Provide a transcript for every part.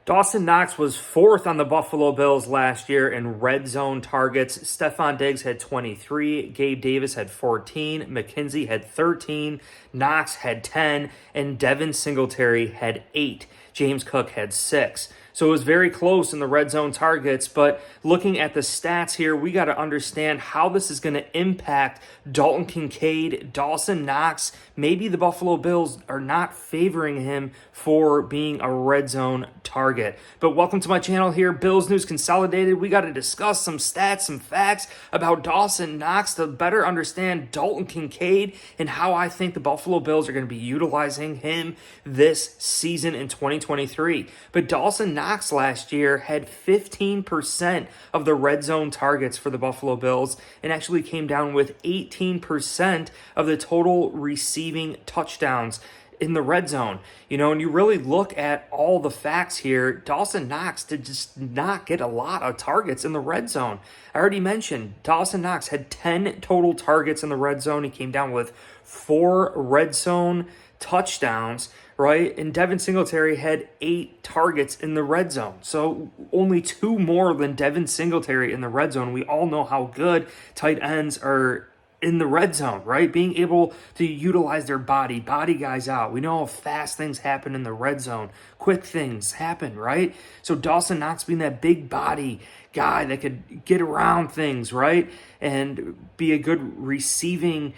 Dawson Knox was fourth on the Buffalo Bills last year in red zone targets. Stephon Diggs had 23, Gabe Davis had 14, McKenzie had 13, Knox had 10, and Devin Singletary had 8. James Cook had 6. So it was very close in the red zone targets, but looking at the stats here, we got to understand how this is going to impact Dalton Kincaid, Dawson Knox. Maybe the Buffalo Bills are not favoring him for being a red zone target. But welcome to my channel here, Bills News Consolidated. We got to discuss some stats, some facts about Dawson Knox to better understand Dalton Kincaid and how I think the Buffalo Bills are going to be utilizing him this season in 2023. But Dawson Knox last year had 15% of the red zone targets for the Buffalo Bills and actually came down with 18% of the total receiving touchdowns in the red zone. And you really look at all the facts here, Dawson Knox did just not get a lot of targets in the red zone. I already mentioned Dawson Knox had 10 total targets in the red zone. He came down with 4 red zone touchdowns, right? And Devin Singletary had 8 targets in the red zone. So only 2 more than Devin Singletary in the red zone. We all know how good tight ends are in the red zone, right? Being able to utilize their body guys out. We know how fast things happen in the red zone. Quick things happen, right? So Dawson Knox being that big body guy that could get around things, right? And be a good receiving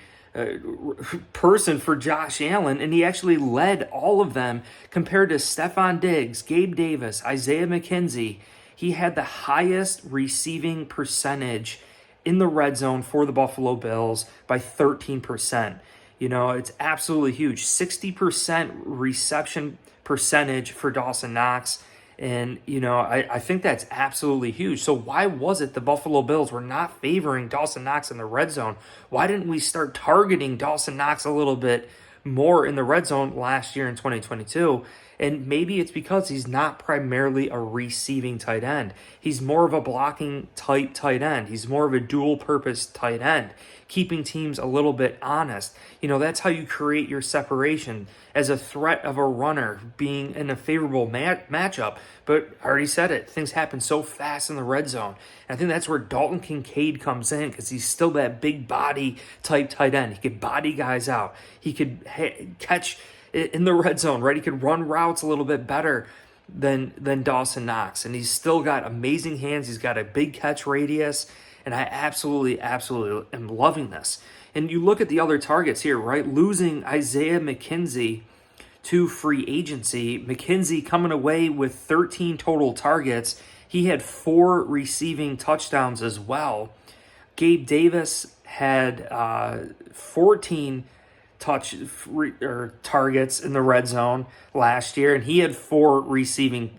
person for Josh Allen, and he actually led all of them compared to Stephon Diggs, Gabe Davis, Isaiah McKenzie. He had the highest receiving percentage in the red zone for the Buffalo Bills by 13%. It's absolutely huge. 60% reception percentage for Dawson Knox. And, I think that's absolutely huge. So why was it the Buffalo Bills were not favoring Dawson Knox in the red zone? Why didn't we start targeting Dawson Knox a little bit more in the red zone last year in 2022? And maybe it's because he's not primarily a receiving tight end. He's more of a blocking type tight end. He's more of a dual purpose tight end, keeping teams a little bit honest. That's how you create your separation as a threat of a runner being in a favorable matchup. But I already said it, things happen so fast in the red zone. And I think that's where Dalton Kincaid comes in, because he's still that big body type tight end. He could body guys out. He could catch in the red zone, right? He could run routes a little bit better than Dawson Knox. And he's still got amazing hands. He's got a big catch radius. And I absolutely am loving this. And you look at the other targets here, right? Losing Isaiah McKenzie to free agency. McKenzie coming away with 13 total targets. He had 4 receiving touchdowns as well. Gabe Davis had 14 targets in the red zone last year, and he had 4 receiving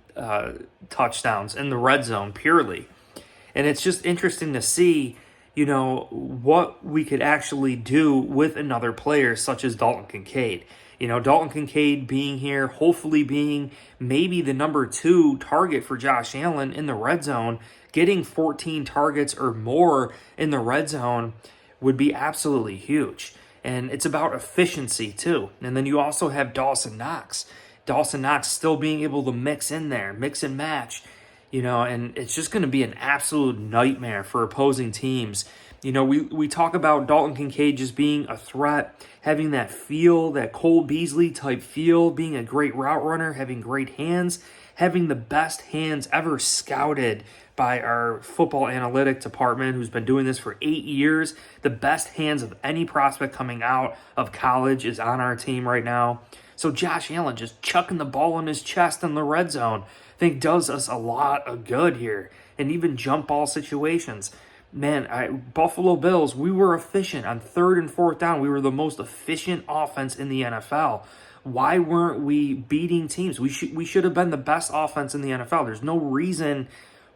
touchdowns in the red zone purely. And it's just interesting to see, what we could actually do with another player such as Dalton Kincaid. Dalton Kincaid being here, hopefully being maybe the number 2 target for Josh Allen in the red zone, getting 14 targets or more in the red zone would be absolutely huge. And it's about efficiency too. And then you also have Dawson Knox. Dawson Knox still being able to mix in there, mix and match, and it's just going to be an absolute nightmare for opposing teams. We talk about Dalton Kincaid just being a threat, having that feel, that Cole Beasley type feel, being a great route runner, having great hands, having the best hands ever scouted by our football analytic department, who's been doing this for 8 years. The best hands of any prospect coming out of college is on our team right now. So Josh Allen just chucking the ball in his chest in the red zone, I think does us a lot of good here. And even jump ball situations. Man, Buffalo Bills, we were efficient on 3rd and 4th down. We were the most efficient offense in the NFL. Why weren't we beating teams? We should have been the best offense in the NFL. There's no reason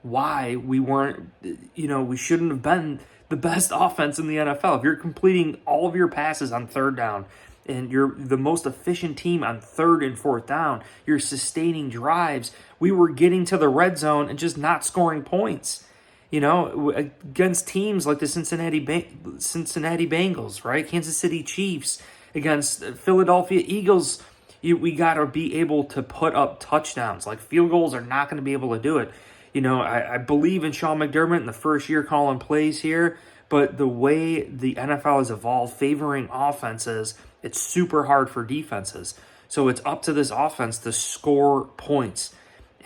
why we weren't, we shouldn't have been the best offense in the NFL. If you're completing all of your passes on 3rd down and you're the most efficient team on 3rd and 4th down, you're sustaining drives, we were getting to the red zone and just not scoring points. Against teams like the Cincinnati Bengals, right? Kansas City Chiefs, against Philadelphia Eagles, we got to be able to put up touchdowns. Like, field goals are not going to be able to do it. You know, I believe in Sean McDermott in the first year calling plays here, but the way the NFL has evolved, favoring offenses, it's super hard for defenses. So it's up to this offense to score points.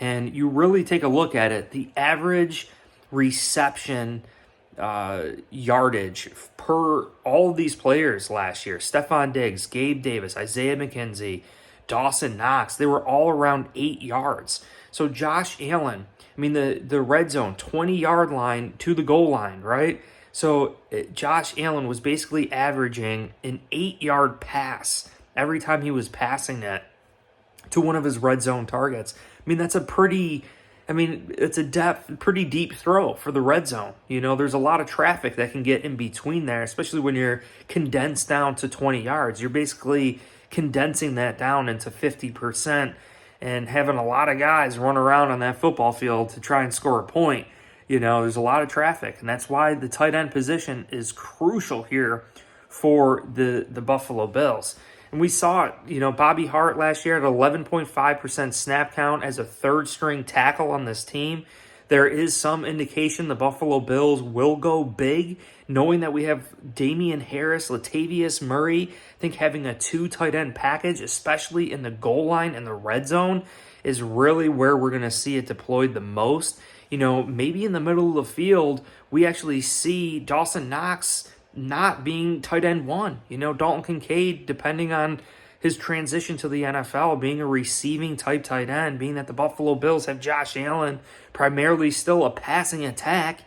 And you really take a look at it, the average reception yardage per all of these players last year, Stefon Diggs, Gabe Davis, Isaiah McKenzie, Dawson Knox, they were all around 8 yards. So Josh Allen, I mean, the red zone, 20-yard line to the goal line, right? So Josh Allen was basically averaging an 8-yard pass every time he was passing it to one of his red zone targets. I mean, it's a pretty deep throw for the red zone. You know, there's a lot of traffic that can get in between there, especially when you're condensed down to 20 yards. You're basically condensing that down into 50% and having a lot of guys run around on that football field to try and score a point. You know, there's a lot of traffic, and that's why the tight end position is crucial here for the Buffalo Bills. And we saw it, you know, Bobby Hart last year at 11.5% snap count as a third-string tackle on this team. There is some indication the Buffalo Bills will go big, knowing that we have Damian Harris, Latavius Murray. I think having a 2 tight end package, especially in the goal line and the red zone, is really where we're going to see it deployed the most. You know, maybe in the middle of the field, we actually see Dawson Knox not being tight end 1. You know, Dalton Kincaid, depending on his transition to the NFL, being a receiving type tight end, being that the Buffalo Bills have Josh Allen primarily still a passing attack,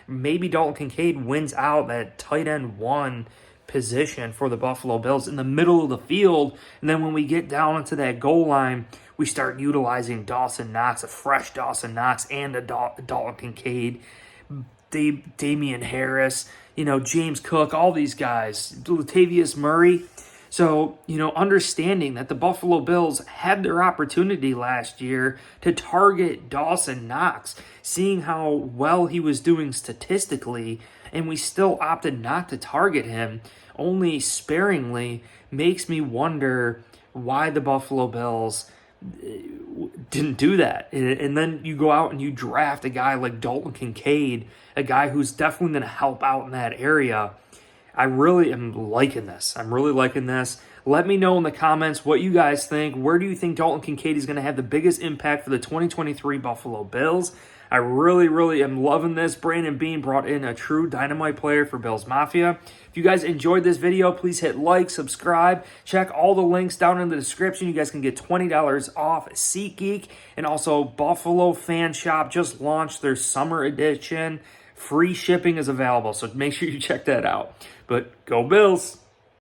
maybe Dalton Kincaid wins out that tight end 1 position for the Buffalo Bills in the middle of the field. And then when we get down into that goal line, we start utilizing Dawson Knox, a fresh Dawson Knox, and a Dalton Kincaid, Damian Harris, you know, James Cook, all these guys, Latavius Murray. So, you know, understanding that the Buffalo Bills had their opportunity last year to target Dawson Knox, seeing how well he was doing statistically, and we still opted not to target him, only sparingly, makes me wonder why the Buffalo Bills didn't do that. And then you go out and you draft a guy like Dalton Kincaid, a guy who's definitely going to help out in that area. I really am liking this. I'm really liking this. Let me know in the comments what you guys think. Where do you think Dalton Kincaid is going to have the biggest impact for the 2023 Buffalo Bills? I really am loving this. Brandon Beane brought in a true dynamite player for Bills Mafia. If you guys enjoyed this video, please hit like, subscribe. Check all the links down in the description. You guys can get $20 off SeatGeek. And also, Buffalo Fan Shop just launched their summer edition. Free shipping is available, so make sure you check that out. But go Bills!